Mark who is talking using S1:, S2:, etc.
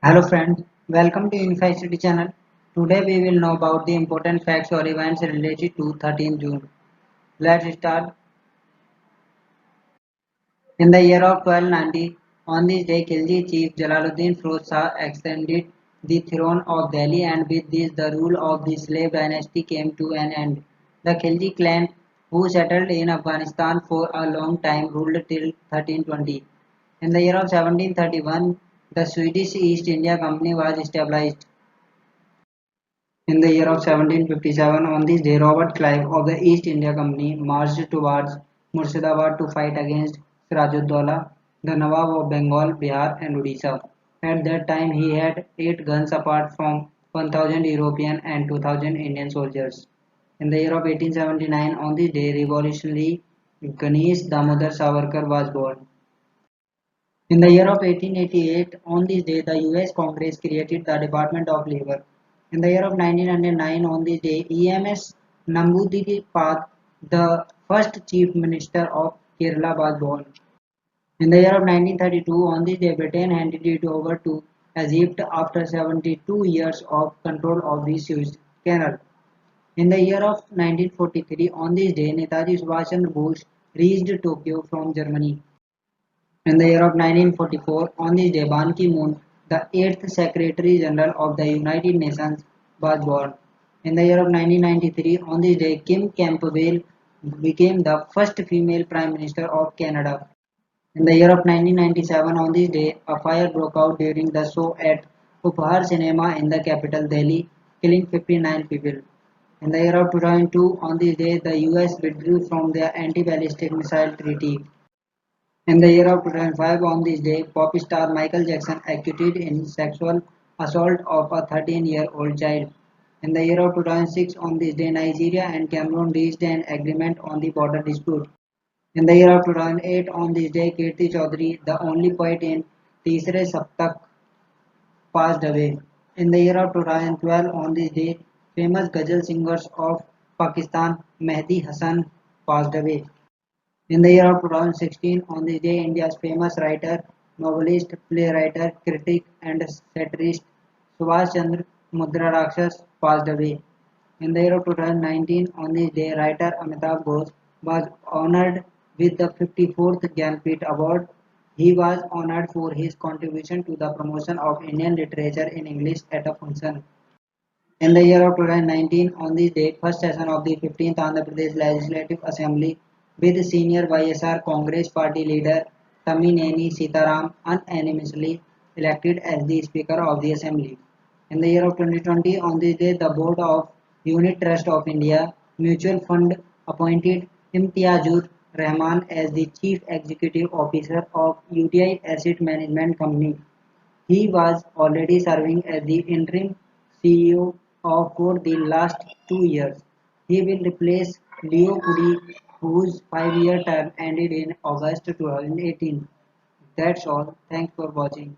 S1: Hello friends, welcome to Unify City channel. Today we will know about the important facts or events related to 13th June. Let's start. In the year of 1290, on this day Khilji chief Jalaluddin Firoz Shah extended the throne of Delhi, and with this the rule of the slave dynasty came to an end. The Khilji clan, who settled in Afghanistan for a long time, ruled till 1320. In the year of 1731, the Swedish East India Company was established. In the year of 1757, on this day, Robert Clive of the East India Company marched towards Murshidabad to fight against Sirajuddaulah, the Nawab of Bengal, Bihar, and Odisha. At that time, he had 8 guns apart from 1,000 European and 2,000 Indian soldiers. In the year of 1879, on this day, revolutionary Ganesh Damodar Savarkar was born. In the year of 1888, on this day, the US Congress created the Department of Labor. In the year of 1909, on this day, EMS Namboodiripad, the first Chief Minister of Kerala, was born. In the year of 1932, on this day, Britain handed it over to Egypt after 72 years of control of the Suez Canal. In the year of 1943, on this day, Netaji Subhash Chandra Bose reached Tokyo from Germany. In the year of 1944, on this day, Ban Ki-moon, the 8th Secretary General of the United Nations, was born. In the year of 1993, on this day, Kim Campbell became the first female Prime Minister of Canada. In the year of 1997, on this day, a fire broke out during the show at Upahar Cinema in the capital Delhi, killing 59 people. In the year of 2002, on this day, the US withdrew from their anti-ballistic missile treaty. In the year of 2005, on this day, pop star Michael Jackson acquitted in sexual assault of a 13-year-old child. In the year of 2006, on this day, Nigeria and Cameroon reached an agreement on the border dispute. In the year of 2008, on this day, Kirti Chaudhary, the only poet in Teesre Saptak, passed away. In the year of 2012, on this day, famous ghazal singers of Pakistan, Mehdi Hassan, passed away. In the year of 2016, on this day, India's famous writer, novelist, playwright, critic, and satirist Subhash Chandra Mudra Rakshas passed away. In the year of 2019, on this day, writer Amitabh Ghosh was honored with the 54th Jnanpith Award. He was honored for his contribution to the promotion of Indian literature in English at a function. In the year of 2019, on this date, first session of the 15th Andhra Pradesh Legislative Assembly with senior YSR Congress Party leader Tamineni Sitaram unanimously elected as the Speaker of the Assembly. In the year of 2020, on this day, the Board of Unit Trust of India Mutual Fund appointed Imtiazur Rahman as the Chief Executive Officer of UTI Asset Management Company. He was already serving as the interim CEO of for the last 2 years. He will replace Leo Puri, whose 5-year term ended in August 2018. That's all. Thanks for watching.